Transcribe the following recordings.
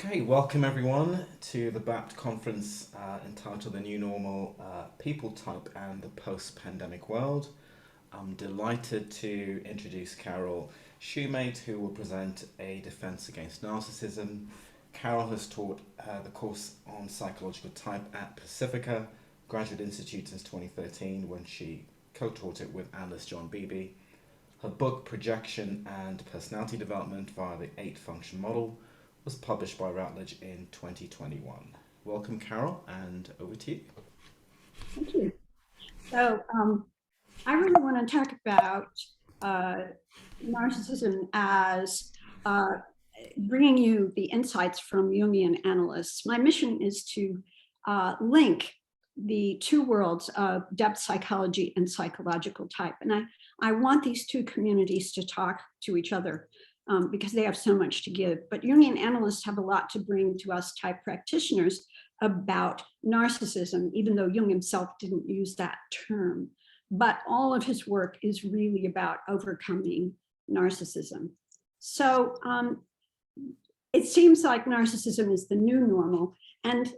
Okay, welcome everyone to the BAPT conference entitled The New Normal, People Type and the Post-Pandemic World. I'm delighted to introduce Carol Shumate, who will present a defense against narcissism. Carol has taught the course on psychological type at Pacifica Graduate Institute since 2013 when she co-taught it with Alice John Beebe. Her book, Projection and Personality Development via the 8-Function Model, was published by Routledge in 2021. Welcome, Carol, and over to you. Thank you. So I really want to talk about narcissism as bringing you the insights from Jungian analysts. My mission is to link the two worlds of depth psychology and psychological type. And I want these two communities to talk to each other because they have so much to give. But Jungian analysts have a lot to bring to us type practitioners about narcissism, even though Jung himself didn't use that term. But all of his work is really about overcoming narcissism. So it seems like narcissism is the new normal. And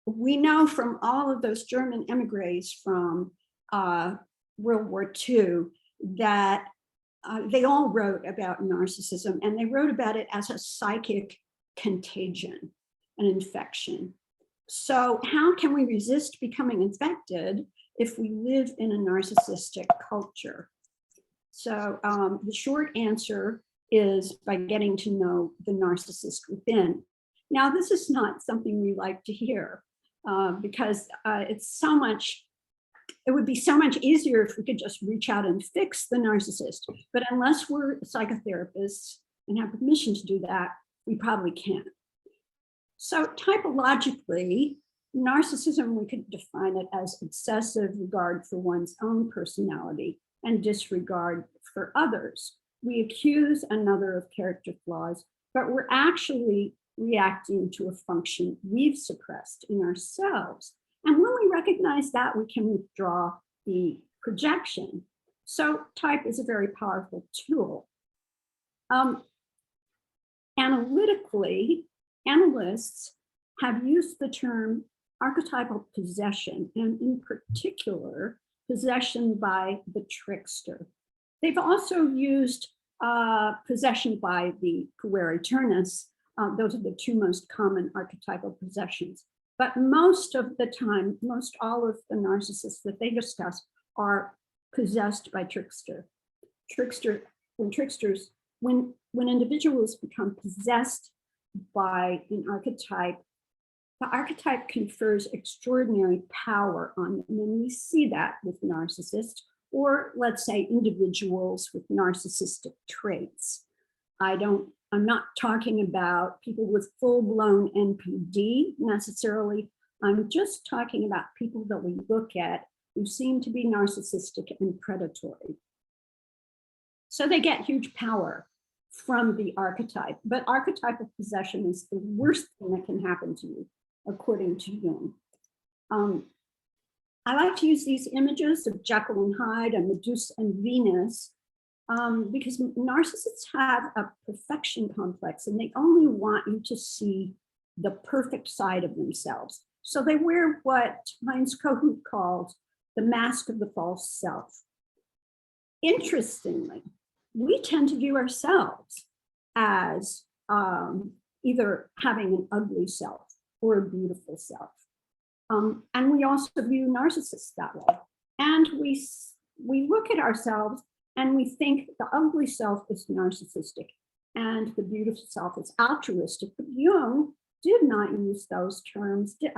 we know from all of those German emigres from World War II that they all wrote about narcissism, and they wrote about it as a psychic contagion, an infection. So how can we resist becoming infected if we live in a narcissistic culture? So the short answer is by getting to know the narcissist within. Now, this is not something we like to hear because it would be so much easier if we could just reach out and fix the narcissist. But unless we're psychotherapists and have permission to do that, we probably can't. So typologically, narcissism, we could define it as excessive regard for one's own personality and disregard for others. We accuse another of character flaws, but we're actually reacting to a function we've suppressed in ourselves. And when we recognize that, we can withdraw the projection. So type is a very powerful tool. Analytically, analysts have used the term archetypal possession, and in particular, possession by the trickster. They've also used possession by the pueri turnus. Those are the two most common archetypal possessions. But most of the time, most all of the narcissists that they discuss are possessed by trickster. When individuals become possessed by an archetype, the archetype confers extraordinary power on them. And we see that with narcissists, or let's say individuals with narcissistic traits. I'm not talking about people with full-blown NPD necessarily. I'm just talking about people that we look at who seem to be narcissistic and predatory. So they get huge power from the archetype, but archetypal possession is the worst thing that can happen to you, according to Jung. I like to use these images of Jekyll and Hyde and Medusa and Venus because narcissists have a perfection complex and they only want you to see the perfect side of themselves. So they wear what Heinz Kohut calls the mask of the false self. Interestingly, we tend to view ourselves as either having an ugly self or a beautiful self. And we also view narcissists that way. And we look at ourselves and we think the ugly self is narcissistic and the beautiful self is altruistic. But Jung did not use those terms, he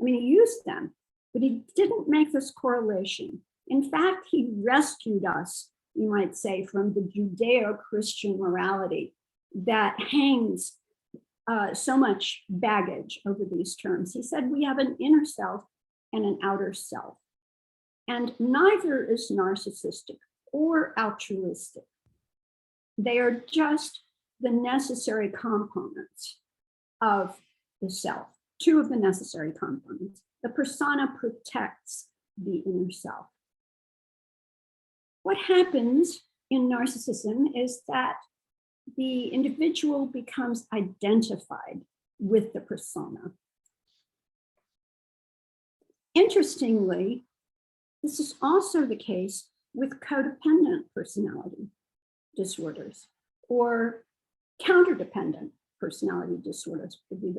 used them, but he didn't make this correlation. In fact, he rescued us, you might say, from the Judeo-Christian morality that hangs so much baggage over these terms. He said we have an inner self and an outer self, and neither is narcissistic or altruistic. They are just the necessary components of the self, two of the necessary components. The persona protects the inner self. What happens in narcissism is that the individual becomes identified with the persona. Interestingly, this is also the case with codependent personality disorders or counterdependent personality disorders, would be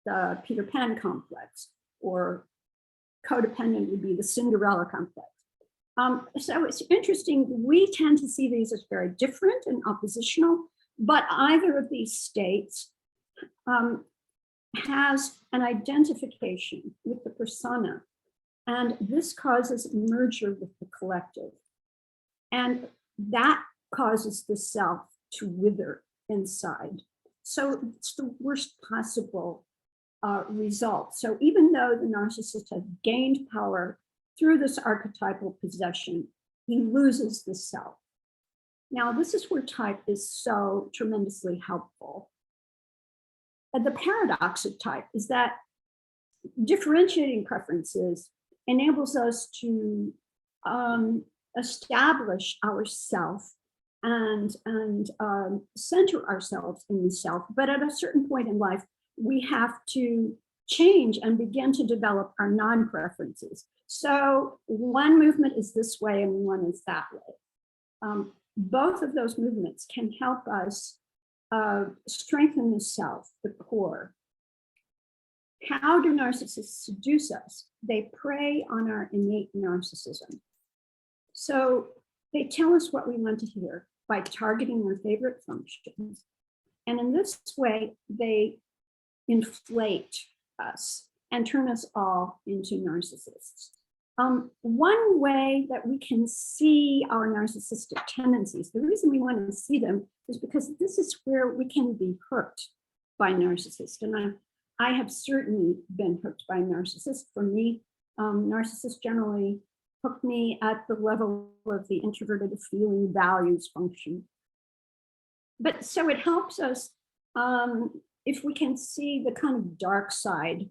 the Peter Pan complex, or codependent would be the Cinderella complex. So it's interesting, we tend to see these as very different and oppositional, but either of these states has an identification with the persona, and this causes merger with the collective. And that causes the self to wither inside. So it's the worst possible result. So even though the narcissist has gained power through this archetypal possession, he loses the self. Now, this is where type is so tremendously helpful. And the paradox of type is that differentiating preferences enables us to establish ourself and center ourselves in the self. But at a certain point in life, we have to change and begin to develop our non-preferences. So one movement is this way and one is that way. Both of those movements can help us strengthen the self, the core. How do narcissists seduce us? They prey on our innate narcissism. So they tell us what we want to hear by targeting our favorite functions. And in this way, they inflate us and turn us all into narcissists. One way that we can see our narcissistic tendencies, the reason we want to see them is because this is where we can be hooked by narcissists. And I have certainly been hooked by narcissists. For me, narcissists generally hook me at the level of the introverted feeling values function. But so it helps us if we can see the kind of dark side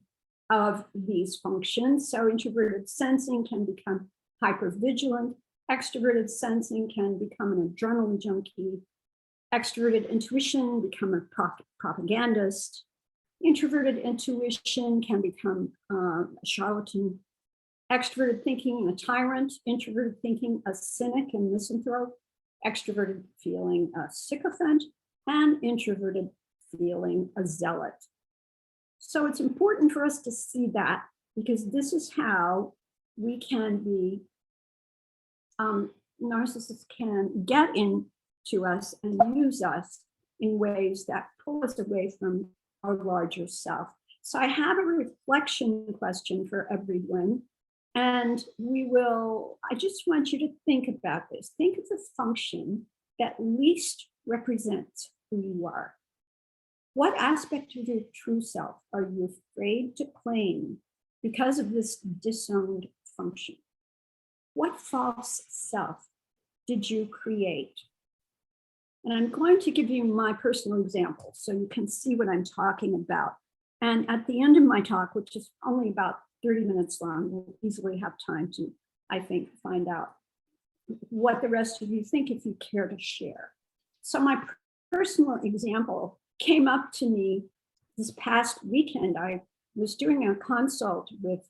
of these functions. So introverted sensing can become hypervigilant. Extroverted sensing can become an adrenaline junkie. Extroverted intuition become a propagandist. Introverted intuition can become a charlatan. Extroverted thinking, a tyrant. Introverted thinking, a cynic and misanthrope. Extroverted feeling, a sycophant. And introverted feeling, a zealot. So it's important for us to see that, because this is how we can be, narcissists can get into us and use us in ways that pull us away from our larger self. So I have a reflection question for everyone. And I just want you to think about this. Think of the function that least represents who you are. What aspect of your true self are you afraid to claim because of this disowned function? What false self did you create? And I'm going to give you my personal example so you can see what I'm talking about. And at the end of my talk, which is only about 30 minutes long, we'll easily have time to, I think, find out what the rest of you think if you care to share. So my personal example came up to me this past weekend. I was doing a consult with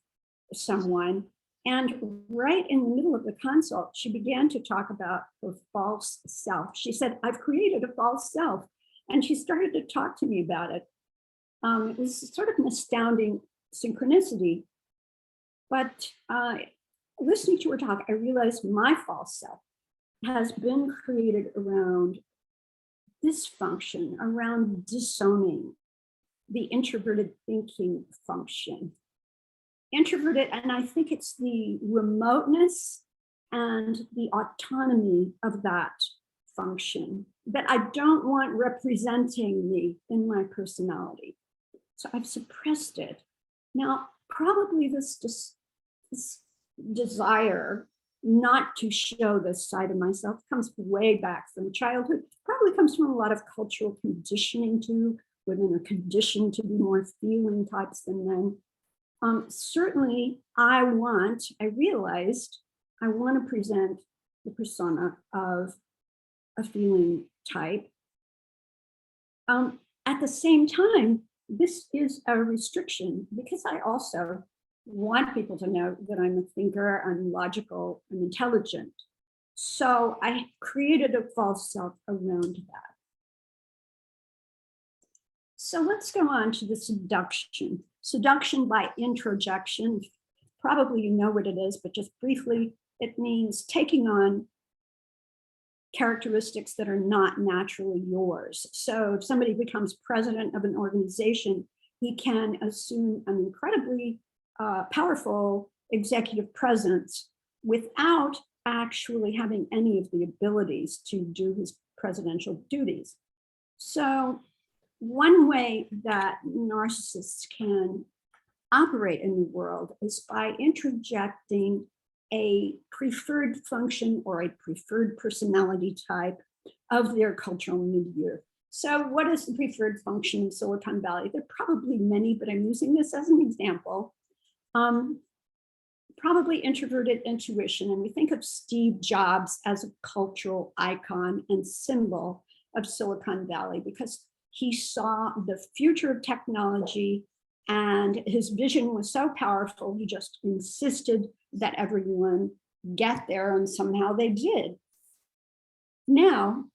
someone, and right in the middle of the consult, she began to talk about her false self. She said, "I've created a false self." And she started to talk to me about it. It was sort of an astounding synchronicity. But listening to her talk, I realized my false self has been created around dysfunction, around disowning the introverted thinking function. Introverted, and I think it's the remoteness and the autonomy of that function that I don't want representing me in my personality. So I've suppressed it. Now, probably this desire not to show this side of myself comes way back from childhood. Probably comes from a lot of cultural conditioning too. Women are conditioned to be more feeling types than men. Certainly, I realized I want to present the persona of a feeling type. At the same time, this is a restriction because I also want people to know that I'm a thinker, I'm logical, I'm intelligent. So I created a false self around that. So let's go on to the seduction. Seduction by introjection. Probably you know what it is, but just briefly, it means taking on characteristics that are not naturally yours. So if somebody becomes president of an organization, he can assume an incredibly powerful executive presence without actually having any of the abilities to do his presidential duties. So one way that narcissists can operate in the world is by interjecting a preferred function or a preferred personality type of their cultural milieu. So what is the preferred function in Silicon Valley? There are probably many, but I'm using this as an example. Probably introverted intuition. And we think of Steve Jobs as a cultural icon and symbol of Silicon Valley because he saw the future of technology and his vision was so powerful, he just insisted that everyone get there, and somehow they did. Now,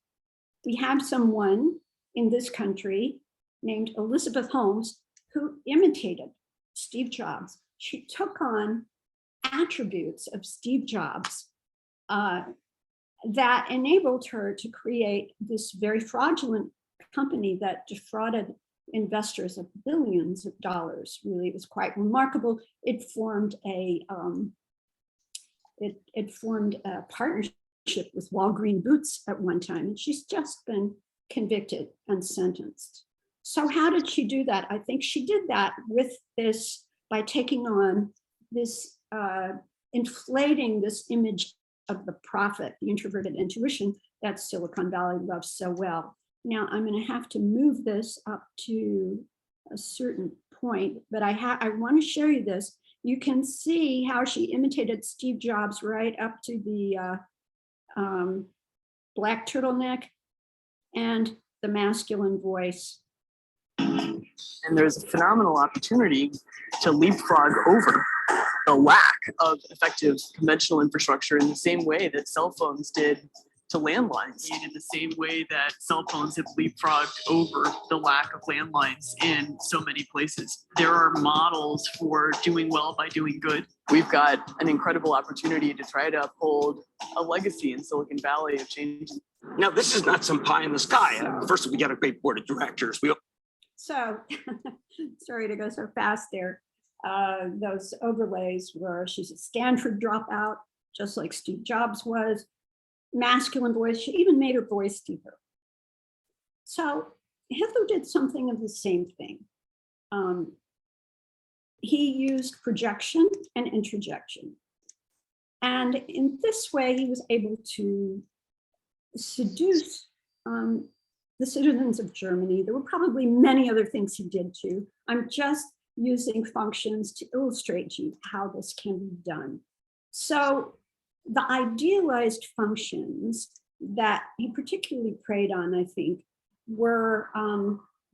we have someone in this country named Elizabeth Holmes who imitated Steve Jobs. She took on attributes of Steve Jobs that enabled her to create this very fraudulent company that defrauded investors of billions of dollars. Really, it was quite remarkable. It formed a partnership with Walgreen Boots at one time, and she's just been convicted and sentenced. So how did she do that? I think she did that with this by taking on this, inflating this image of the prophet, the introverted intuition that Silicon Valley loves so well. Now I'm going to have to move this up to a certain point, but I want to show you this. You can see how she imitated Steve Jobs right up to the black turtleneck and the masculine voice. And there's a phenomenal opportunity to leapfrog over the lack of effective conventional infrastructure in the same way that cell phones did to landlines. In the same way that cell phones have leapfrogged over the lack of landlines in so many places. There are models for doing well by doing good. We've got an incredible opportunity to try to uphold a legacy in Silicon Valley of change. Now, this is not some pie in the sky. First, we got a great board of directors. So, sorry to go so fast there. Those overlays were she's a Stanford dropout, just like Steve Jobs was. Masculine voice, she even made her voice deeper. So Hitler did something of the same thing. He used projection and introjection. And in this way, he was able to seduce the citizens of Germany. There were probably many other things he did too. I'm just using functions to illustrate to you how this can be done. So the idealized functions that he particularly preyed on, I think, were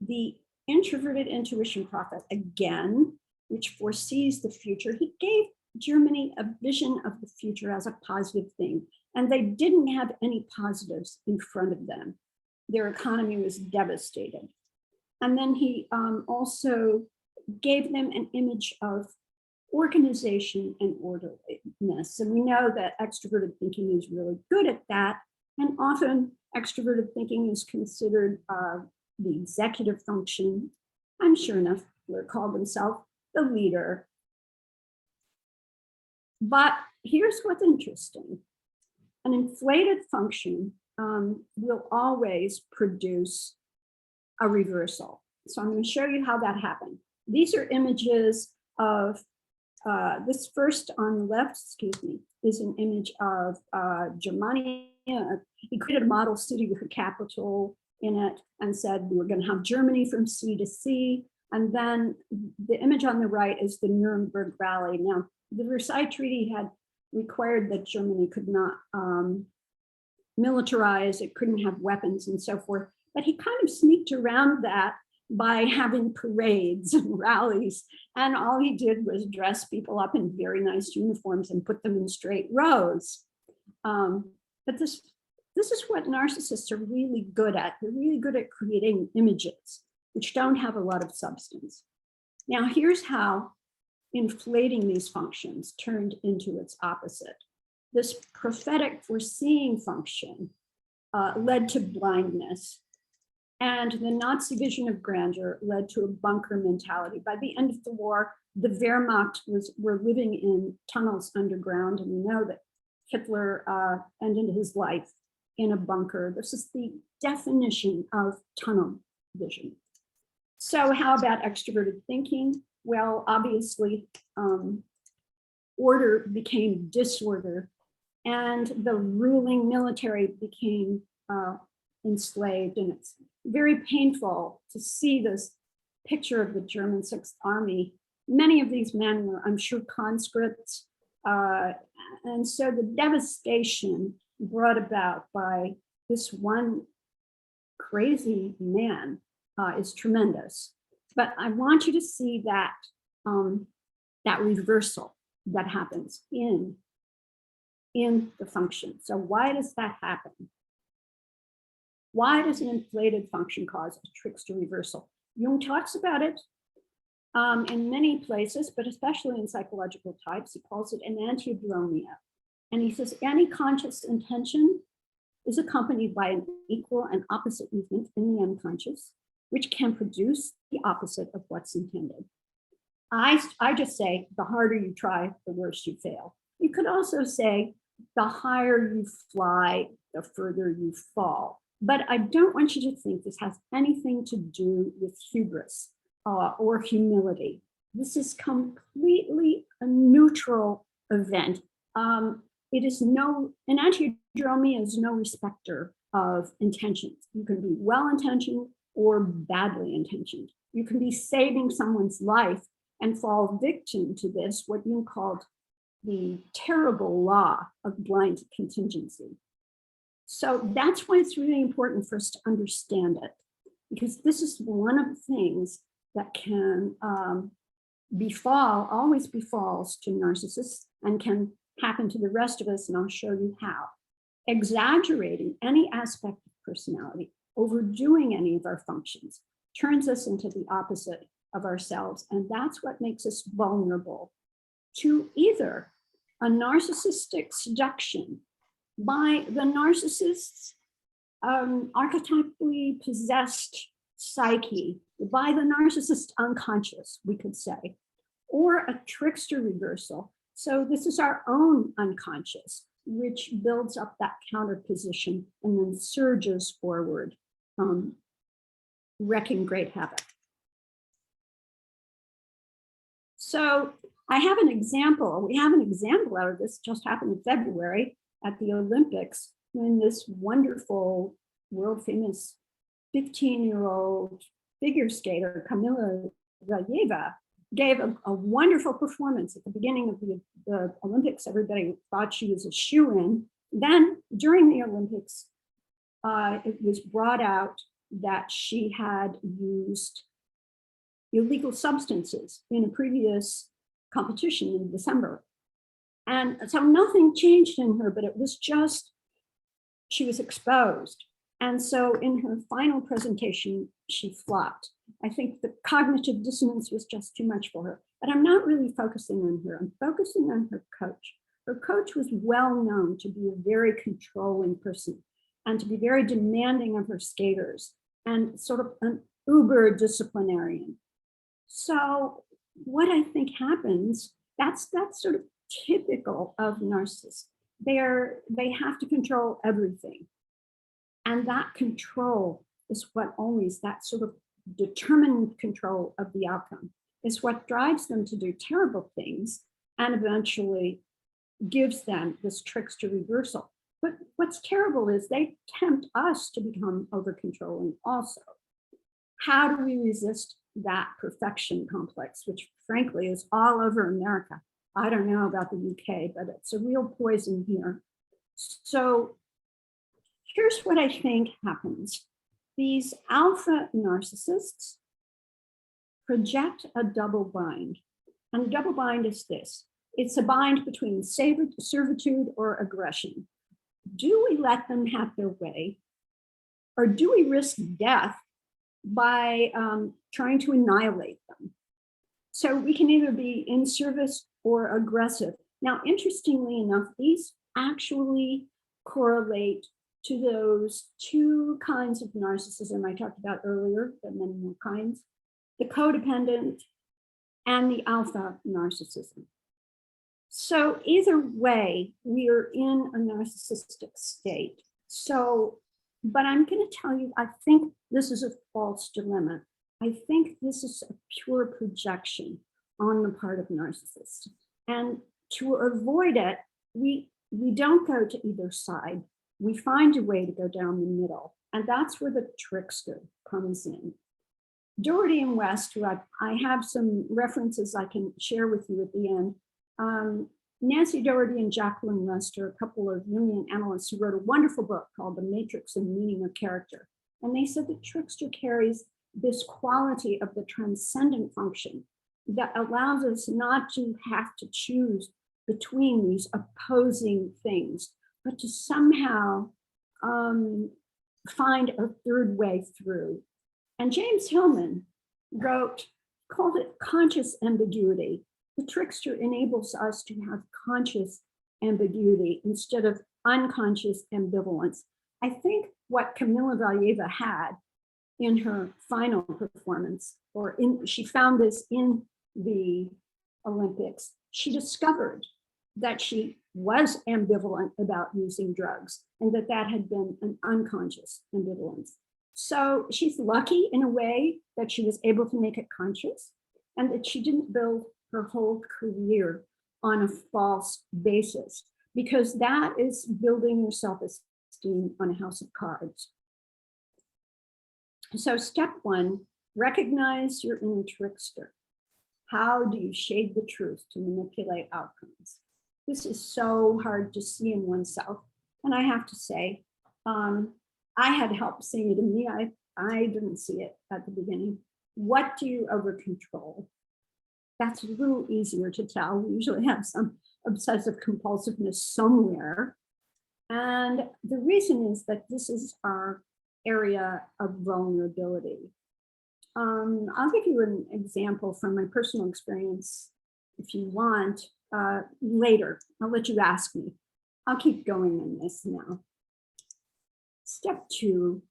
the introverted intuition prophet again, which foresees the future. He gave Germany a vision of the future as a positive thing, and they didn't have any positives in front of them. Their economy was devastated. And then he also gave them an image of organization and orderliness. And we know that extroverted thinking is really good at that. And often extroverted thinking is considered the executive function. And sure enough, Hitler called himself the leader. But here's what's interesting. An inflated function will always produce a reversal. So I'm going to show you how that happened. These are images of this first on the left, is an image of Germania. He created a model city with a capital in it and said we were going to have Germany from sea to sea. And then the image on the right is the Nuremberg Rally. Now, the Versailles Treaty had required that Germany could not militarize, it couldn't have weapons and so forth. But he kind of sneaked around that by having parades and rallies. And all he did was dress people up in very nice uniforms and put them in straight rows. But this is what narcissists are really good at. They're really good at creating images which don't have a lot of substance. Now, here's how inflating these functions turned into its opposite. This prophetic foreseeing function led to blindness, and the Nazi vision of grandeur led to a bunker mentality. By the end of the war, the Wehrmacht were living in tunnels underground, and we know that Hitler ended his life in a bunker. This is the definition of tunnel vision. So how about extroverted thinking? Well, obviously, order became disorder, and the ruling military became enslaved. And it's very painful to see this picture of the German Sixth Army. Many of these men were, I'm sure, conscripts. And so the devastation brought about by this one crazy man is tremendous. But I want you to see that, that reversal that happens in the function. So why does that happen? Why does an inflated function cause a trickster reversal? Jung talks about it in many places, but especially in psychological types. He calls it an antidromia. And he says any conscious intention is accompanied by an equal and opposite movement in the unconscious, which can produce the opposite of what's intended. I just say, the harder you try, the worse you fail. You could also say, the higher you fly, the further you fall. But I don't want you to think this has anything to do with hubris or humility. This is completely a neutral event. It is an antidromia is no respecter of intentions. You can be well-intentioned or badly intentioned. You can be saving someone's life and fall victim to this, what Jung called the terrible law of blind contingency. So that's why it's really important for us to understand it, because this is one of the things that can always befalls to narcissists and can happen to the rest of us, and I'll show you how. Exaggerating any aspect of personality, overdoing any of our functions, turns us into the opposite of ourselves, and that's what makes us vulnerable to either a narcissistic seduction by the narcissist's archetypally possessed psyche, by the narcissist unconscious, we could say, or a trickster reversal. So this is our own unconscious, which builds up that counter position and then surges forward, wreaking great havoc. So I have an example. We have an example out of this, just happened in February at the Olympics, when this wonderful, world famous 15-year-old figure skater, Kamila Valieva, gave a wonderful performance at the beginning of the Olympics. Everybody thought she was a shoo-in. Then during the Olympics, it was brought out that she had used illegal substances in a previous competition in December. And so nothing changed in her, but it was just, she was exposed. And so in her final presentation, she flopped. I think the cognitive dissonance was just too much for her, but I'm not really focusing on her. I'm focusing on her coach. Her coach was well known to be a very controlling person and to be very demanding of her skaters and sort of an uber disciplinarian. So what I think happens, that's sort of typical of narcissists. They have to control everything. And that control is what always, that sort of determined control of the outcome is what drives them to do terrible things and eventually gives them this trickster reversal. But what's terrible is they tempt us to become over-controlling also. How do we resist that perfection complex, which frankly is all over America? I don't know about the UK, but it's a real poison here. So here's what I think happens. these alpha narcissists project a double bind. And a double bind is this. It's a bind between servitude or aggression. Do we let them have their way? Or do we risk death by trying to annihilate them? So we can either be in service or aggressive. Now, interestingly enough, these actually correlate to those two kinds of narcissism I talked about earlier, the many more kinds, the codependent and the alpha narcissism. So either way, we are in a narcissistic state. So, but I'm going to tell you, I think this is a false dilemma. I think this is a pure projection on the part of narcissists. And to avoid it, we don't go to either side. We find a way to go down the middle. And that's where the trickster comes in. Doherty and West, who I have some references I can share with you at the end. Nancy Doherty and Jacqueline West are a couple of Jungian analysts who wrote a wonderful book called The Matrix and Meaning of Character. And they said the trickster carries this quality of the transcendent function that allows us not to have to choose between these opposing things, but to somehow find a third way through. And James Hillman called it conscious ambiguity. The trickster enables us to have conscious ambiguity instead of unconscious ambivalence. I think what Kamila Valieva had in her final performance, she found this in the Olympics, she discovered that she was ambivalent about using drugs and that had been an unconscious ambivalence. So she's lucky in a way that she was able to make it conscious and that she didn't build her whole career on a false basis, because that is building your self-esteem on a house of cards. So step one, recognize your inner trickster. How do you shade the truth to manipulate outcomes? This is so hard to see in oneself. And I have to say, I had help seeing it in me. I didn't see it at the beginning. What do you over control? That's a little easier to tell. We usually have some obsessive compulsiveness somewhere. And the reason is that this is our area of vulnerability. I'll give you an example from my personal experience if you want later. I'll let you ask me. I'll keep going in this now. Step two,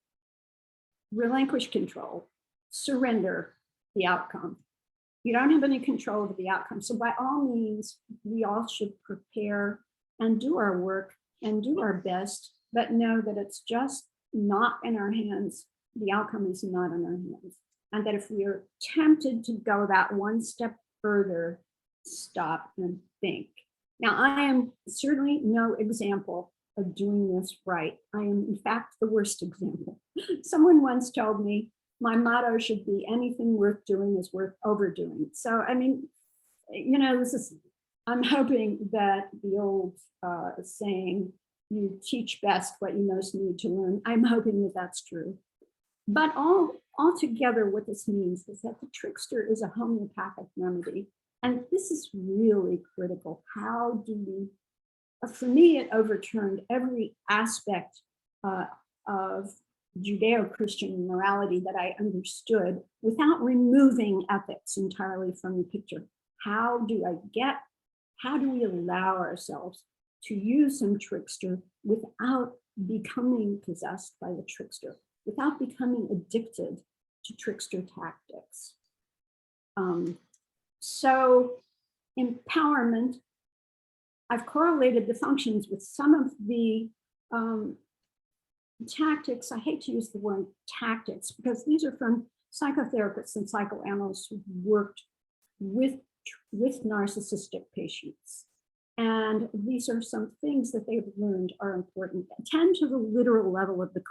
relinquish control, surrender the outcome. You don't have any control over the outcome. So by all means, we all should prepare and do our work and do our best, but know that it's just not in our hands. The outcome is not in our hands. And that if we are tempted to go that one step further, stop and think. Now, I am certainly no example of doing this right. I am, in fact, the worst example. Someone once told me my motto should be anything worth doing is worth overdoing. So, I mean, you know, I'm hoping that the old saying, you teach best what you most need to learn, I'm hoping that that's true. But altogether, what this means is that the trickster is a homeopathic remedy. And this is really critical. How do we, for me, it overturned every aspect of Judeo-Christian morality that I understood without removing ethics entirely from the picture. How do we allow ourselves to use some trickster without becoming possessed by the trickster, without becoming addicted to trickster tactics? So empowerment, I've correlated the functions with some of the tactics. I hate to use the word tactics because these are from psychotherapists and psychoanalysts who've worked with narcissistic patients. And these are some things that they've learned are important. Attend to the literal level of the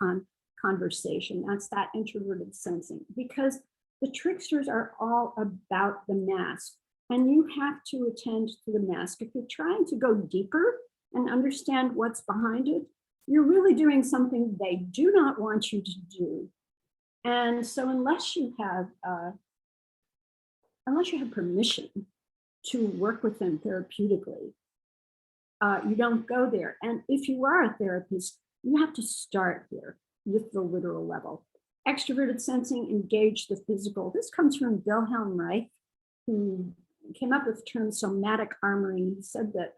conversation. That's that introverted sensing, because the tricksters are all about the mask, and you have to attend to the mask. If you're trying to go deeper and understand what's behind it, you're really doing something they do not want you to do. And so unless you have permission to work with them therapeutically, you don't go there. And if you are a therapist, you have to start here with the literal level. Extroverted sensing, engage the physical. This comes from Wilhelm Reich, who came up with the term somatic armoring. He said that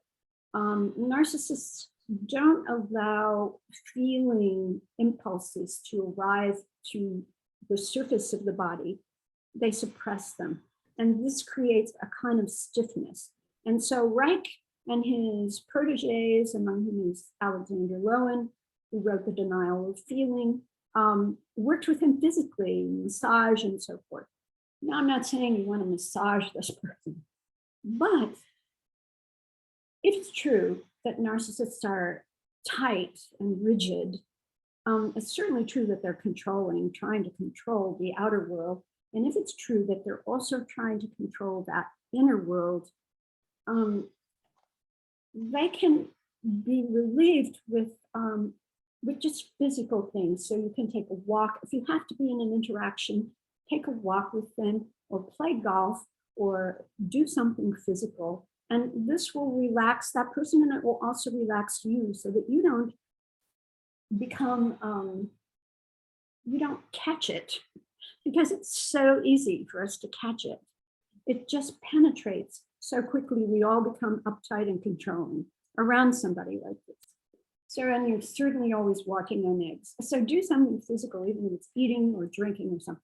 narcissists don't allow feeling impulses to arrive to the surface of the body. They suppress them. And this creates a kind of stiffness. And so Reich and his proteges, among whom is Alexander Lowen, who wrote The Denial of Feeling, worked with him physically, massage and so forth. Now, I'm not saying you want to massage this person, but if it's true that narcissists are tight and rigid, it's certainly true that they're trying to control the outer world. And if it's true that they're also trying to control that inner world, they can be relieved with just physical things. So you can take a walk. If you have to be in an interaction, take a walk with them, or play golf, or do something physical. And this will relax that person, and it will also relax you, so that you don't become, you don't catch it, because it's so easy for us to catch it. It just penetrates so quickly. We all become uptight and controlling around somebody like this. So, and you're certainly always walking on eggs. So do something physical, even if it's eating or drinking or something.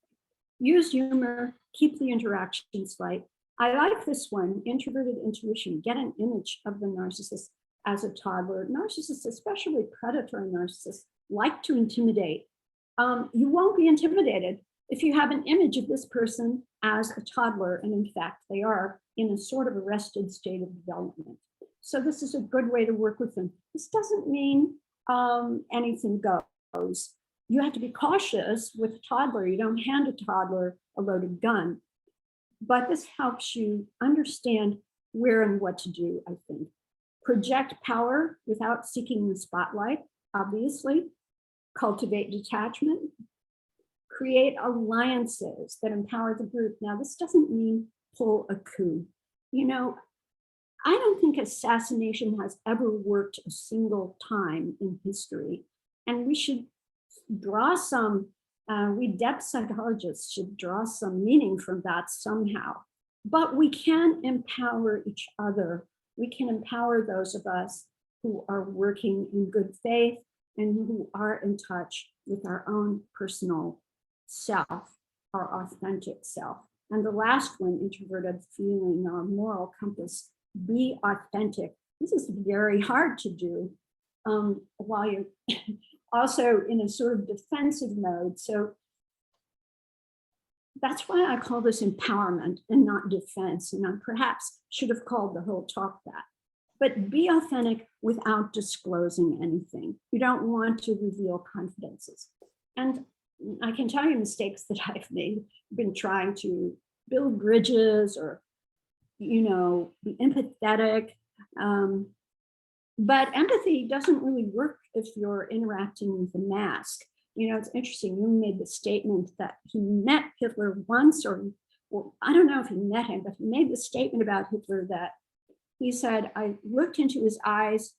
Use humor, keep the interactions light. I like this one, introverted intuition. Get an image of the narcissist as a toddler. Narcissists, especially predatory narcissists, like to intimidate. You won't be intimidated if you have an image of this person as a toddler, and in fact, they are in a sort of arrested state of development. So this is a good way to work with them. This doesn't mean anything goes. You have to be cautious with a toddler. You don't hand a toddler a loaded gun. But this helps you understand where and what to do, I think. Project power without seeking the spotlight, obviously. Cultivate detachment. Create alliances that empower the group. Now, this doesn't mean pull a coup. You know, I don't think assassination has ever worked a single time in history. And we should draw some, we depth psychologists should draw some meaning from that somehow. But we can empower each other. We can empower those of us who are working in good faith and who are in touch with our own personal self, our authentic self. And the last one, introverted feeling, our moral compass, be authentic. This is very hard to do while you're also in a sort of defensive mode. So that's why I call this empowerment and not defense. And I perhaps should have called the whole talk that. But be authentic without disclosing anything. You don't want to reveal confidences. And I can tell you mistakes that I've made. I've been trying to build bridges or, you know, be empathetic. But empathy doesn't really work if you're interacting with a mask. You know, it's interesting. Jung made the statement that he met Hitler once, or I don't know if he met him, but he made the statement about Hitler that he said, I looked into his eyes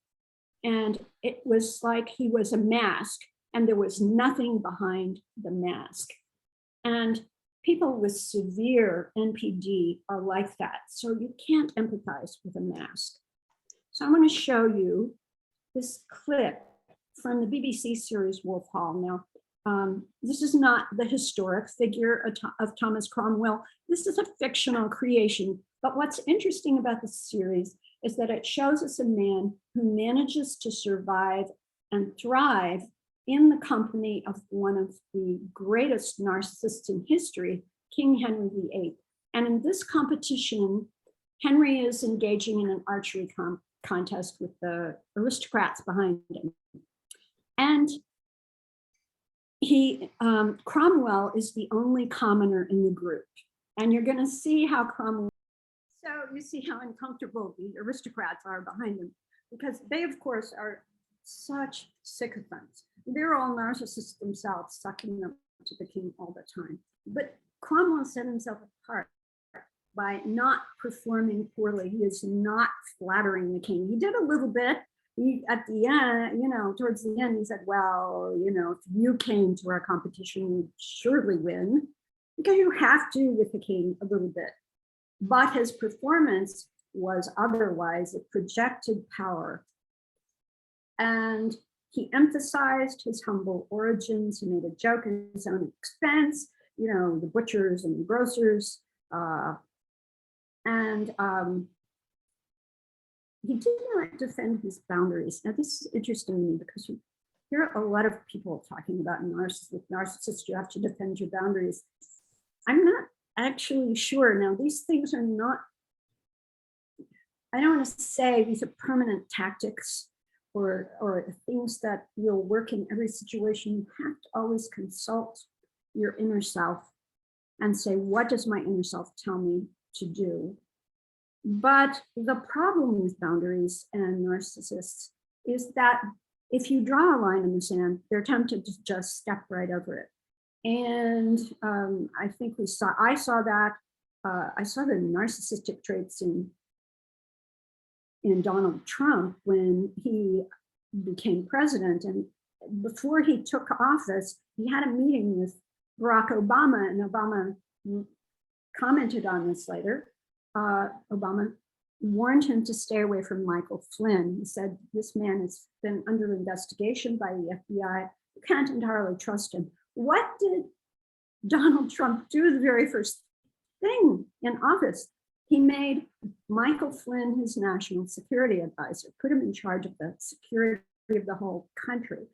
and it was like he was a mask and there was nothing behind the mask. And people with severe NPD are like that. So you can't empathize with a mask. So I'm going to show you this clip from the BBC series Wolf Hall. Now, this is not the historic figure of Thomas Cromwell. This is a fictional creation. But what's interesting about this series is that it shows us a man who manages to survive and thrive in the company of one of the greatest narcissists in history, King Henry VIII. And in this competition, Henry is engaging in an archery contest with the aristocrats behind him. And Cromwell is the only commoner in the group. And you're going to see how Cromwell, so you see how uncomfortable the aristocrats are behind him, because they, of course, are such sycophants. They're all narcissists themselves, sucking up to the king all the time. But Cromwell set himself apart by not performing poorly. He is not flattering the king. He did a little bit. At the end, towards the end, he said, well, if you came to our competition, you'd surely win, because you have to with the king a little bit. But his performance was otherwise. It projected power. And he emphasized his humble origins. He made a joke at his own expense, the butchers and the grocers. He did not defend his boundaries. Now, this is interesting to me because you hear a lot of people talking about narcissists, you have to defend your boundaries. I'm not actually sure. Now, these things are not, I don't want to say these are permanent tactics or things that will work in every situation. You have to always consult your inner self and say, what does my inner self tell me to do? But the problem with boundaries and narcissists is that if you draw a line in the sand, they're tempted to just step right over it. And I think I saw that. I saw the narcissistic traits in Donald Trump when he became president. And before he took office, he had a meeting with Barack Obama, and Obama commented on this later. Obama warned him to stay away from Michael Flynn. He said, this man has been under investigation by the FBI. You can't entirely trust him. What did Donald Trump do the very first thing in office? He made Michael Flynn his national security advisor, put him in charge of the security of the whole country.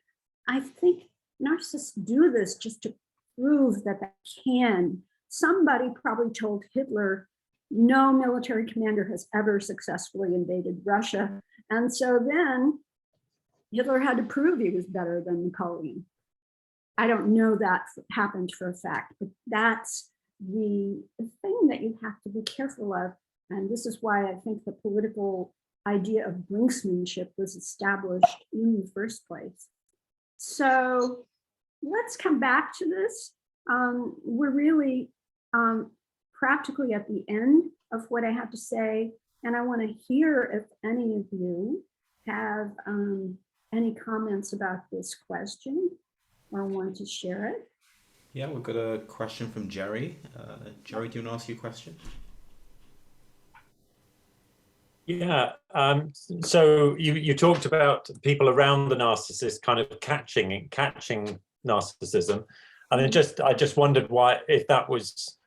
I think narcissists do this just to prove that they can. Somebody probably told Hitler, no military commander has ever successfully invaded Russia. And so then Hitler had to prove he was better than Napoleon. I don't know that happened for a fact, but that's the thing that you have to be careful of. And this is why I think the political idea of brinksmanship was established in the first place. So let's come back to this. We're really practically at the end of what I have to say. And I want to hear if any of you have any comments about this question or want to share it. Yeah, we've got a question from Jerry. Jerry, do you want to ask your question? Yeah, so you talked about people around the narcissist kind of catching narcissism. And then I just wondered why, if that was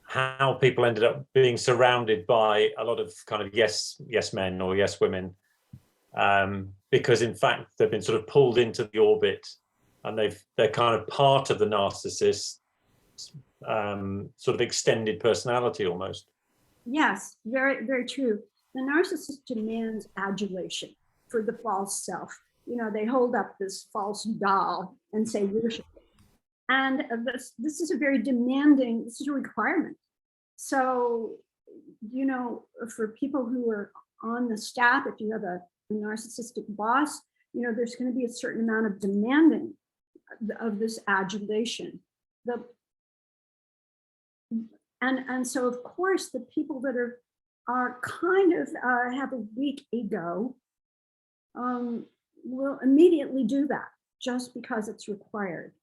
how people ended up being surrounded by a lot of kind of yes men or yes women, because in fact they've been sort of pulled into the orbit, and they're kind of part of the narcissist sort of extended personality almost. Yes, very, very true. The narcissist demands adulation for the false self. They hold up this false doll and say, worship it. And this is a very demanding, this is a requirement. So, for people who are on the staff, if you have a narcissistic boss, there's going to be a certain amount of demanding of this adulation. And so, of course, the people that are kind of have a weak ego will immediately do that just because it's required.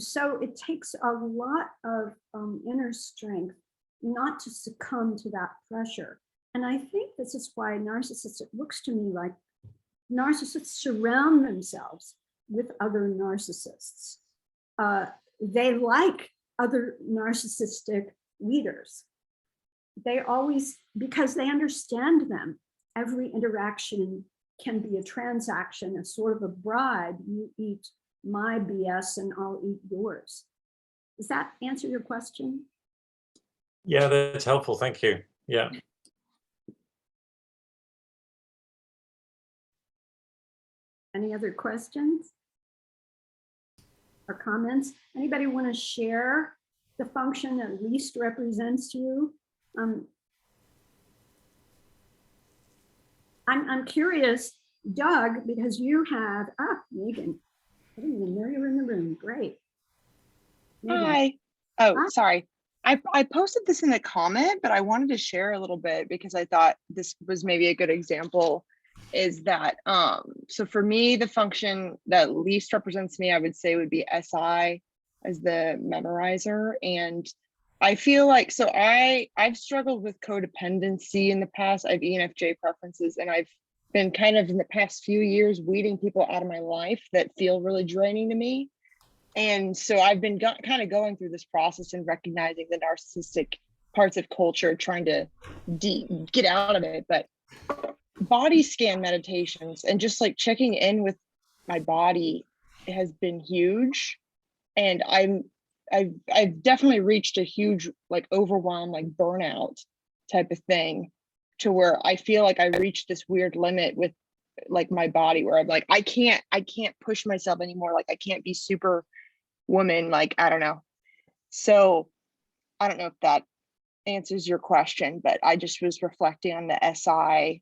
So it takes a lot of inner strength not to succumb to that pressure. And I think this is why narcissists, it looks to me like narcissists surround themselves with other narcissists. They like other narcissistic leaders. They always, because they understand them, every interaction can be a transaction, a sort of a bribe. You eat my BS and I'll eat yours. Does that answer your question? Yeah, that's helpful. Thank you. Yeah. Any other questions or comments? Anybody want to share the function that least represents you? I'm curious, Doug, because you have, Megan, I didn't even know you were in the room. Great. Megan. Hi. Oh, Hi. sorry. I posted this in the comment, but I wanted to share a little bit because I thought this was maybe a good example. Is that so for me, the function that least represents me, I would say would be SI as the memorizer. And I feel like so I've struggled with codependency in the past. I have ENFJ preferences, and I've been kind of in the past few years weeding people out of my life that feel really draining to me. And so I've been kind of going through this process and recognizing the narcissistic parts of culture, trying to get out of it. But body scan meditations and just like checking in with my body has been huge. And I've definitely reached a huge like overwhelm, like burnout type of thing, to where I feel like I reached this weird limit with like my body where I'm like, I can't push myself anymore. Like I can't be super woman, like I don't know. So I don't know if that answers your question, but I just was reflecting on the SI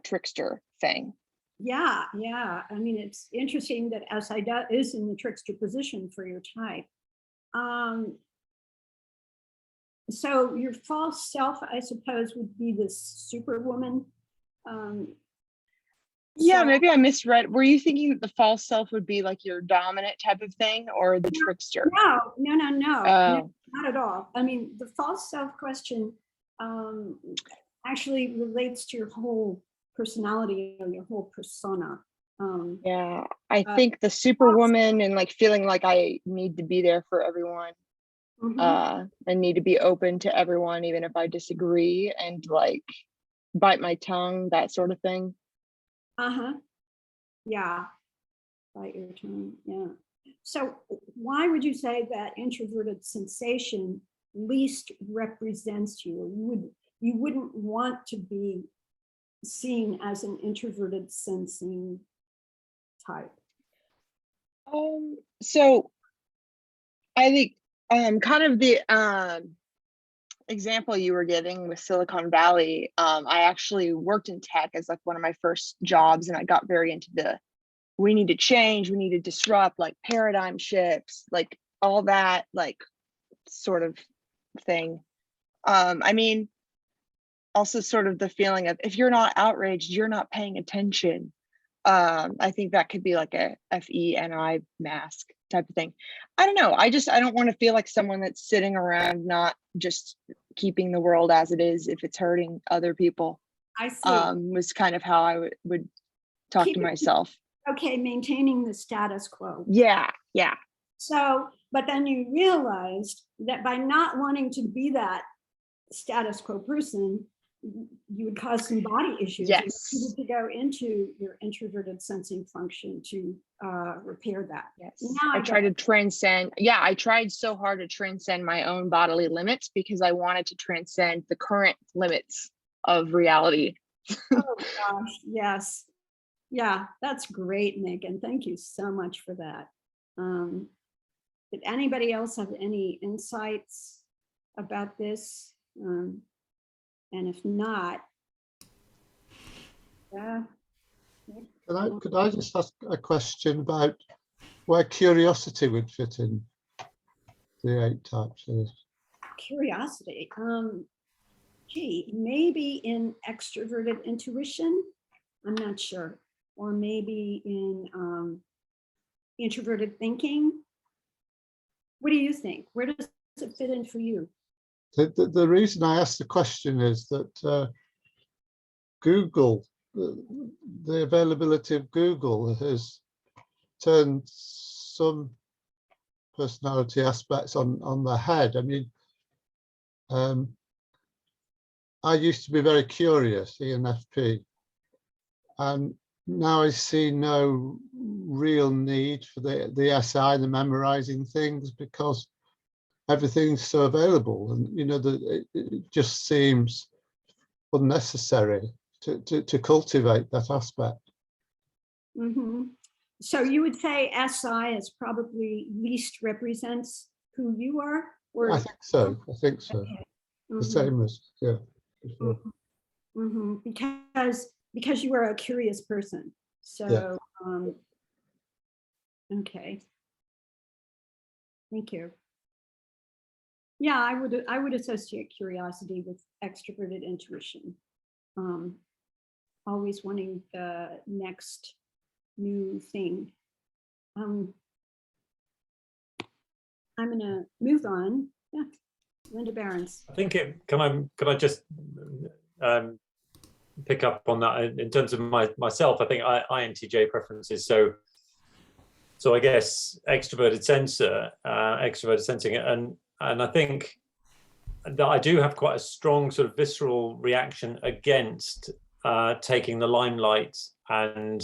trickster thing. Yeah, yeah. I mean, it's interesting that SI is in the trickster position for your type. So your false self, I suppose, would be this superwoman. Yeah, So- maybe I misread. Were you thinking that the false self would be like your dominant type of thing, or the trickster? No, Oh. not at all. I mean, the false self question actually relates to your whole personality or your whole persona. Yeah, I think the superwoman and like feeling like I need to be there for everyone, and need to be open to everyone, even if I disagree, and like bite my tongue, that sort of thing. Yeah, bite your tongue. Yeah. So why would you say that introverted sensation least represents you? You wouldn't want to be seen as an introverted sensing type? So I think kind of the example you were giving with Silicon Valley, I actually worked in tech as like one of my first jobs, and I got very into the we need to change, we need to disrupt, like paradigm shifts, like all that like sort of thing. I mean, also sort of the feeling of if you're not outraged, you're not paying attention. I think that could be like a FENI mask type of thing. I don't know. I don't want to feel like someone that's sitting around not just keeping the world as it is if it's hurting other people. I see. Was kind of how I would talk to myself. Okay, maintaining the status quo. Yeah. So, but then you realized that by not wanting to be that status quo person, you would cause some body issues. Yes. You needed to go into your introverted sensing function to repair that. Yes. Now I tried to transcend. Yeah, I tried so hard to transcend my own bodily limits because I wanted to transcend the current limits of reality. Oh gosh, yes. Yeah, that's great, Megan. Thank you so much for that. Did anybody else have any insights about this? And if not, yeah. Could I just ask a question about where curiosity would fit in the 8 types? Curiosity. Gee, maybe in extroverted intuition. I'm not sure. Or maybe in introverted thinking. What do you think? Where does it fit in for you? The reason I asked the question is that Google, the availability of Google has turned some personality aspects on the head. I mean, I used to be very curious, ENFP, and now I see no real need for the SI, the memorizing things, because everything's so available, and you know that it just seems unnecessary to cultivate that aspect. So you would say SI is probably least represents who you are? Or I think so. Okay. The same as before. Because you are a curious person. So Yeah. Okay. Thank you. Yeah, I would associate curiosity with extroverted intuition. Always wanting the next new thing. I'm gonna move on. Yeah, Linda Behrens. I think can I just pick up on that in terms of myself? I think INTJ preferences. So I guess extroverted sensing, and I think that I do have quite a strong sort of visceral reaction against taking the limelight and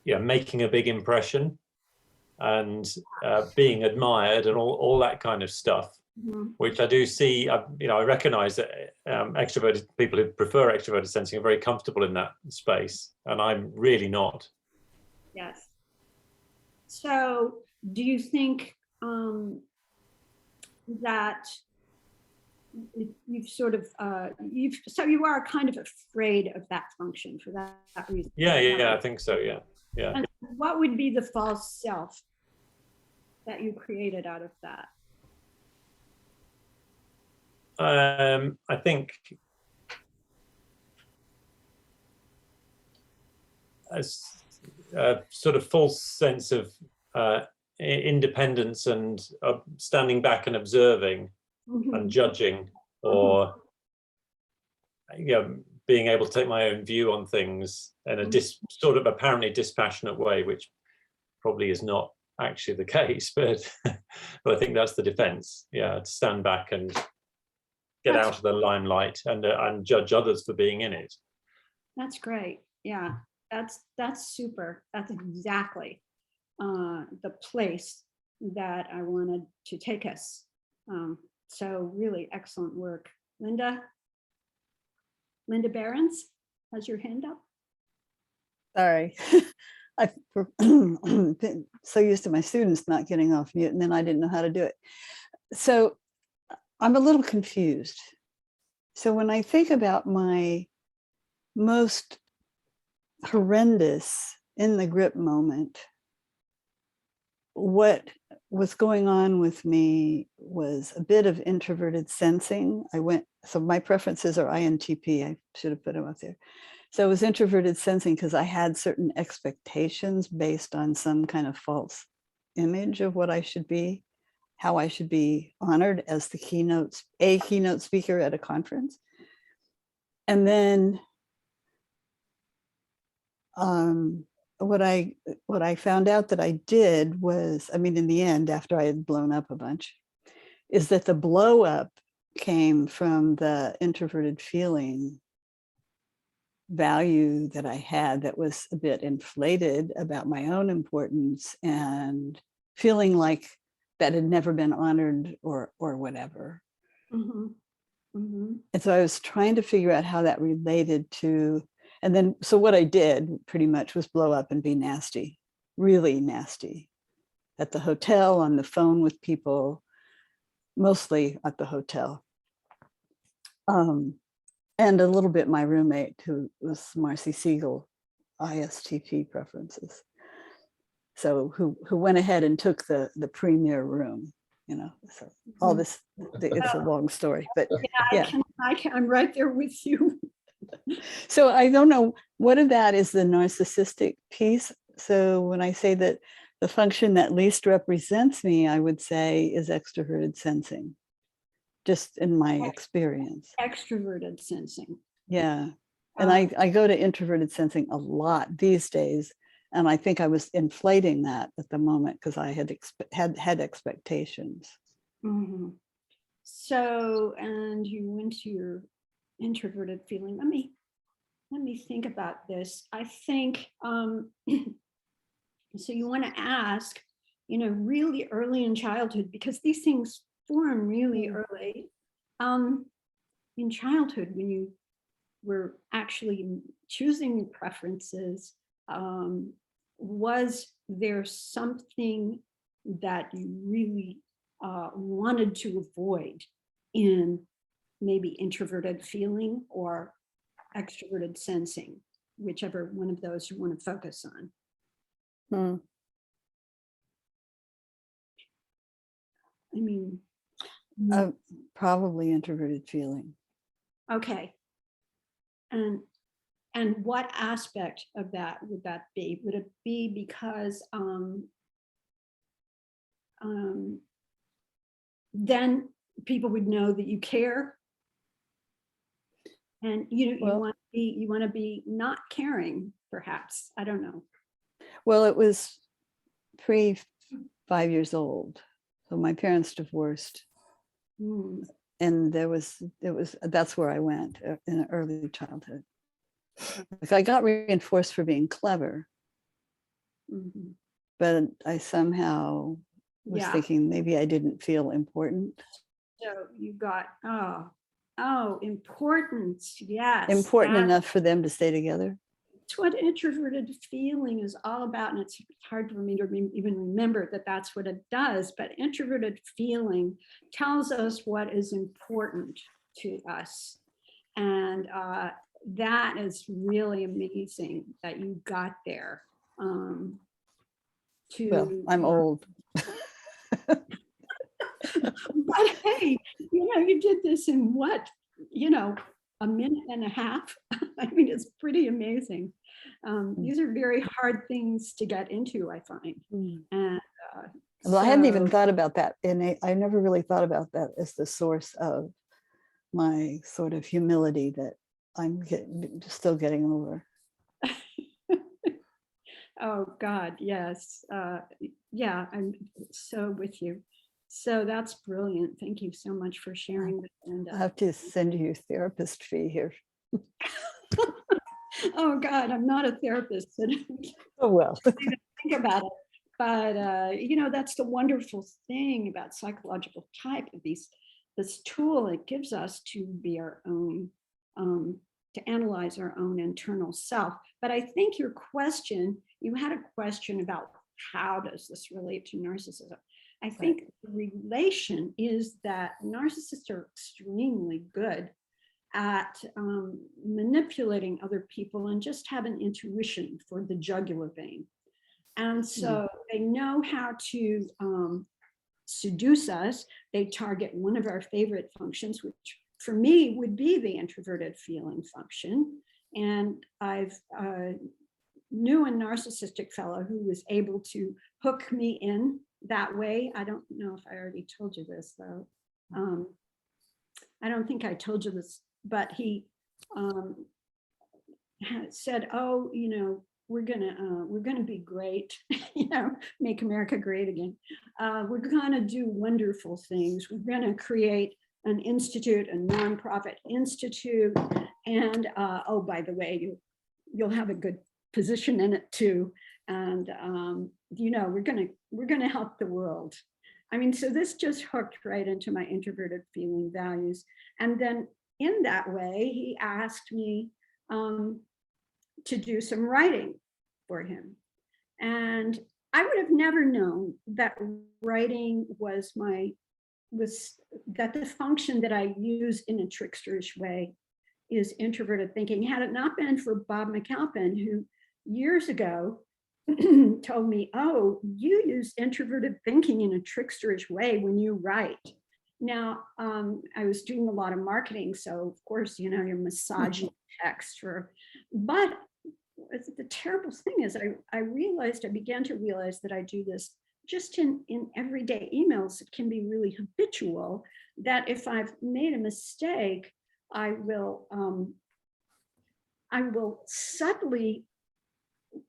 making a big impression and being admired and all that kind of stuff. Mm-hmm. Which I do see, I recognize that extroverted people who prefer extroverted sensing are very comfortable in that space, and I'm really not. Yes. So do you think that you've sort of, so you are kind of afraid of that function for that reason? Yeah, I think so, yeah. And what would be the false self that you created out of that? I think a sort of false sense of independence and standing back and observing mm-hmm. and judging, or being able to take my own view on things in a sort of apparently dispassionate way, which probably is not actually the case, but I think that's the defense. Yeah, to stand back and get out of the limelight and judge others for being in it. That's great. Yeah, that's super. That's exactly the place that I wanted to take us. So really excellent work. Linda Behrens has your hand up. Sorry. I've been so used to my students not getting off mute, and then I didn't know how to do it. So I'm a little confused. So when I think about my most horrendous in the grip moment, what was going on with me was a bit of introverted sensing. So my preferences are INTP. I should have put them up there. So it was introverted sensing because I had certain expectations based on some kind of false image of what I should be, how I should be honored as the keynote speaker at a conference. And then what I found out that I did was, in the end, after I had blown up a bunch, is that the blow up came from the introverted feeling value that I had that was a bit inflated about my own importance and feeling like that had never been honored or whatever. Mm-hmm. Mm-hmm. And so I was trying to figure out how that related to, and then, so what I did pretty much was blow up and be nasty, really nasty, at the hotel, on the phone with people, mostly at the hotel. And a little bit my roommate, who was Marcy Siegel, ISTP preferences. So who went ahead and took the premier room, so all this, it's a long story, but yeah. I'm right there with you. So I don't know, what of that is the narcissistic piece? So when I say that the function that least represents me, I would say is extroverted sensing, just in my experience. Extroverted sensing. Yeah. And I go to introverted sensing a lot these days. And I think I was inflating that at the moment because I had expectations. Mm-hmm. So, and you went to your introverted feeling. Let me think about this. I think, so you want to ask, really early in childhood, because these things form really early. In childhood, when you were actually choosing your preferences, was there something that you really wanted to avoid in maybe introverted feeling or extroverted sensing, whichever one of those you want to focus on? I mean, Probably introverted feeling. okay. And what aspect of that would that be? Would it be because then people would know that you care, and you want to be not caring, perhaps? I don't know. Well, it was pre 5 years old, so my parents divorced, and that's where I went in early childhood. Like I got reinforced for being clever, but I somehow was thinking maybe I didn't feel important. So you got importance, yes, important enough for them to stay together. It's what introverted feeling is all about, and it's hard for me to even remember that that's what it does. But introverted feeling tells us what is important to us, and that is really amazing that you got there. Well, I'm old. But hey, you did this in what, a minute and a half. I mean, it's pretty amazing. These are very hard things to get into, I find. And well, I hadn't even thought about that, and I never really thought about that as the source of my sort of humility that I'm still getting over. Oh God, yes. Yeah, I'm so with you. So that's brilliant. Thank you so much for sharing. And I have to send you a therapist fee here. Oh God, I'm not a therapist. Oh well. Think about it. But that's the wonderful thing about psychological type of this tool it gives us to be our own, to analyze our own internal self. But I think you had a question about how does this relate to narcissism? I think the relation is that narcissists are extremely good at manipulating other people and just have an intuition for the jugular vein. And so they know how to seduce us. They target one of our favorite functions, which for me would be the introverted feeling function. And I've knew a narcissistic fellow who was able to hook me in that way. I don't know if I already told you this, though. I don't think I told you this, but he said, "Oh, we're gonna be great, make America great again. We're gonna do wonderful things. We're gonna create an institute, a nonprofit institute, and oh, by the way, you'll have a good position in it too. And we're gonna help the world." I mean, so this just hooked right into my introverted feeling values. And then in that way, he asked me to do some writing for him. And I would have never known that writing was that the function that I use in a tricksterish way is introverted thinking. Had it not been for Bob McAlpin, who years ago told me, "Oh, you use introverted thinking in a tricksterish way when you write." Now, I was doing a lot of marketing, so of course, you're massaging text but the terrible thing is I began to realize that I do this just in everyday emails. It can be really habitual, that if I've made a mistake, I will subtly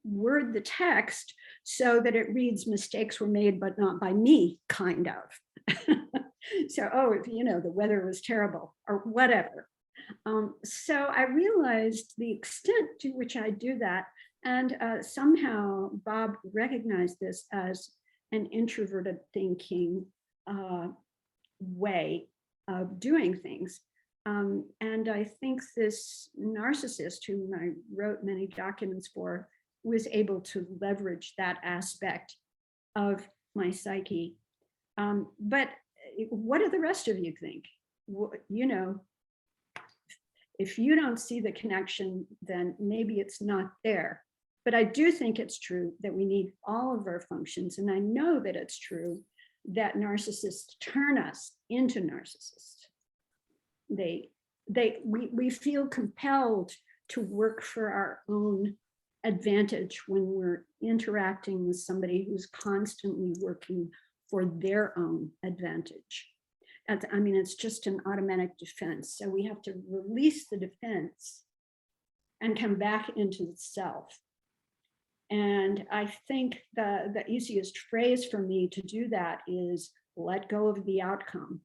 word the text so that it reads "mistakes were made, but not by me," kind of. So, the weather was terrible or whatever. So I realized the extent to which I do that. And somehow Bob recognized this as an introverted thinking way of doing things. And I think this narcissist, whom I wrote many documents for, was able to leverage that aspect of my psyche. But what do the rest of you think? If you don't see the connection, then maybe it's not there. But I do think it's true that we need all of our functions. And I know that it's true that narcissists turn us into narcissists. We feel compelled to work for our own advantage when we're interacting with somebody who's constantly working for their own advantage. I mean, it's just an automatic defense. So we have to release the defense and come back into the self. And I think the easiest phrase for me to do that is let go of the outcome.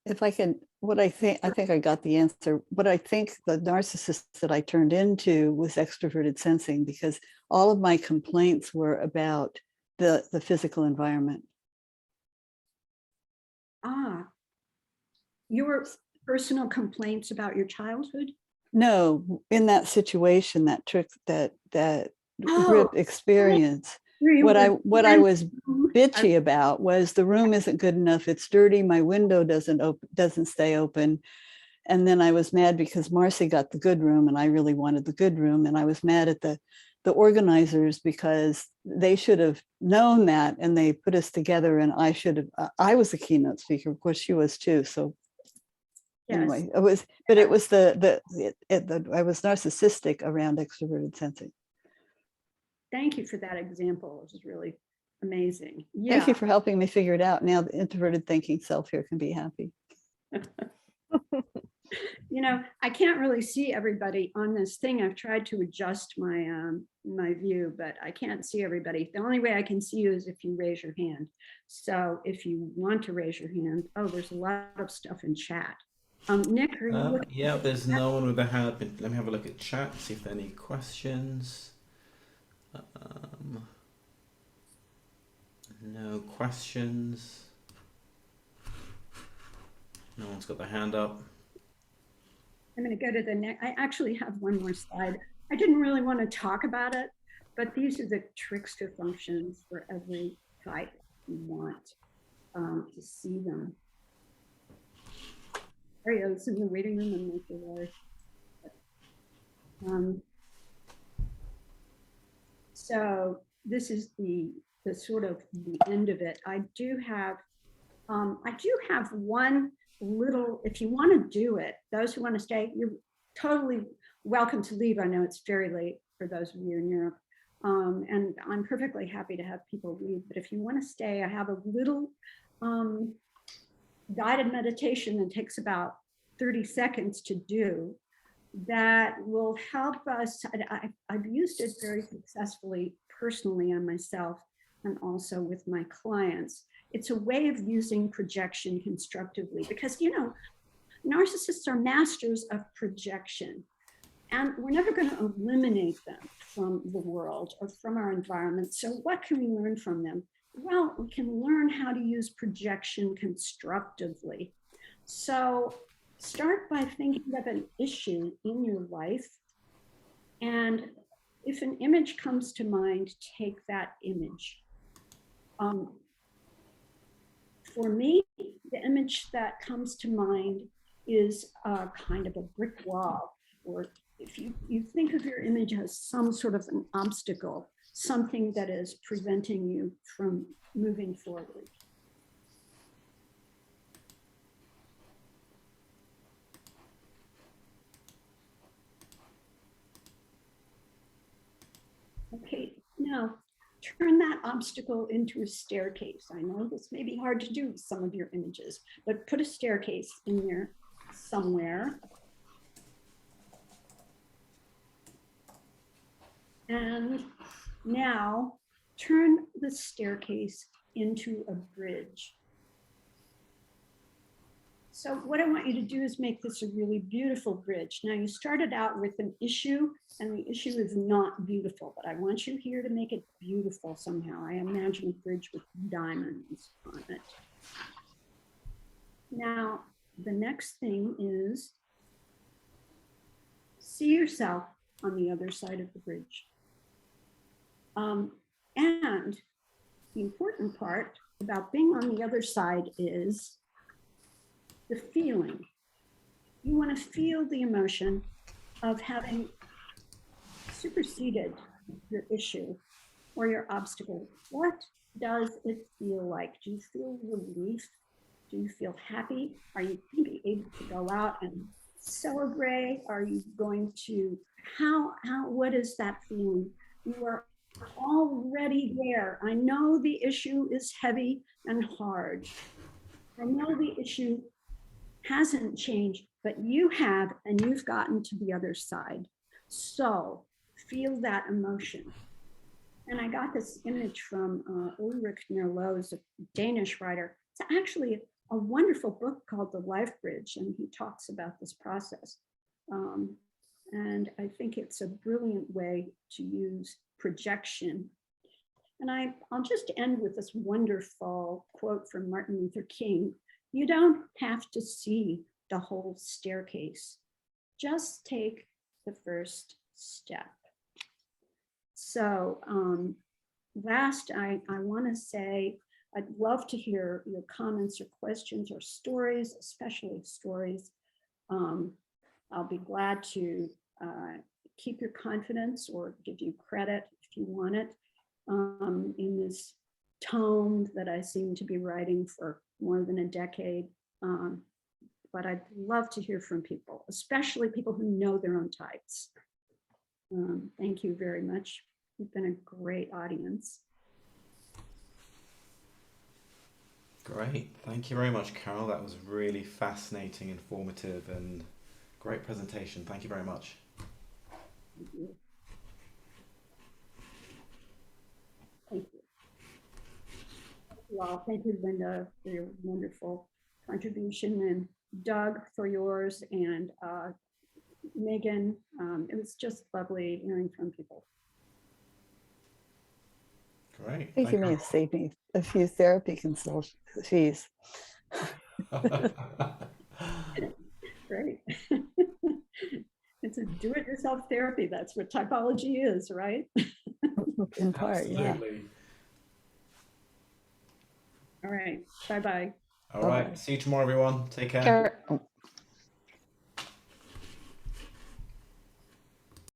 If I can, I think I got the answer. What I think the narcissist that I turned into was extroverted sensing, because all of my complaints were about the physical environment. Ah, your personal complaints about your childhood? No, in that situation, that trick, that Oh, grip experience, what I was bitchy about was the room isn't good enough. It's dirty. My window doesn't stay open. And then I was mad because Marcy got the good room and I really wanted the good room. And I was mad at the organizers because they should have known that and they put us together, and I should have, I was the keynote speaker. Of course she was too. So yes. Anyway, it was I was narcissistic around extroverted sensing. Thank you for that example. It was really amazing. Yeah. Thank you for helping me figure it out. Now the introverted thinking self here can be happy. You know, I can't really see everybody on this thing. I've tried to adjust my my view, but I can't see everybody. The only way I can see you is if you raise your hand. So if you want to raise your hand, oh, there's a lot of stuff in chat. Nick, are you looking? Yeah, there's no one with a hand. Let me have a look at chat, see if there are any questions. No questions. No one's got their hand up. I'm going to go to the next. I actually have one more slide. I didn't really want to talk about it, but these are the trickster functions for every type you want to see them. Ariel's in the waiting room and make the word. So this is the sort of the end of it. I do have one little, if you want to do it, those who want to stay, you're totally welcome to leave. I know it's very late for those of you in Europe. And I'm perfectly happy to have people leave, but if you want to stay, I have a little guided meditation that takes about 30 seconds to do that will help us. I've used it very successfully personally on myself and also with my clients. It's a way of using projection constructively because, you know, narcissists are masters of projection, and we're never going to eliminate them from the world or from our environment. So what can we learn from them? Well, we can learn how to use projection constructively. So start by thinking of an issue in your life, and if an image comes to mind, take that image. For me, the image that comes to mind is kind of a brick wall, or if you think of your image as some sort of an obstacle, something that is preventing you from moving forward. Okay, now turn that obstacle into a staircase. I know this may be hard to do with some of your images, but put a staircase in there somewhere. And now turn the staircase into a bridge. So what I want you to do is make this a really beautiful bridge. Now you started out with an issue, and the issue is not beautiful, but I want you here to make it beautiful somehow. I imagine a bridge with diamonds on it. Now, the next thing is see yourself on the other side of the bridge. And the important part about being on the other side is the feeling. You want to feel the emotion of having superseded your issue or your obstacle, what does it feel like? Do you feel relief? Do you feel happy? Are you going to be able to go out and celebrate? Are you going to, what is that feeling? You are already there. I know the issue is heavy and hard. I know the issue hasn't changed, but you have, and you've gotten to the other side. So feel that emotion. And I got this image from Ulrich Nerloz, a Danish writer. It's actually a wonderful book called The Life Bridge, and he talks about this process. And I think it's a brilliant way to use projection. And I'll just end with this wonderful quote from Martin Luther King. You don't have to see the whole staircase. Just take the first step. So last, I want to say, I'd love to hear your comments or questions or stories, especially stories. I'll be glad to keep your confidence or give you credit if you want it in this tome that I seem to be writing for more than a decade. But I'd love to hear from people, especially people who know their own types. Thank you very much. You've been a great audience. Great. Thank you very much, Carol. That was really fascinating, informative, and great presentation. Thank you very much. Thank you. Thank you. Well, thank you, Linda, for your wonderful contribution, and Doug for yours, and Megan. It was just lovely hearing from people. Great. I think you may have saved me a few therapy consult fees. Great. It's a do-it-yourself therapy. That's what typology is, right? In part, Absolutely. yeah. All right. Bye-bye. All right. See you tomorrow, everyone. Take care. Oh.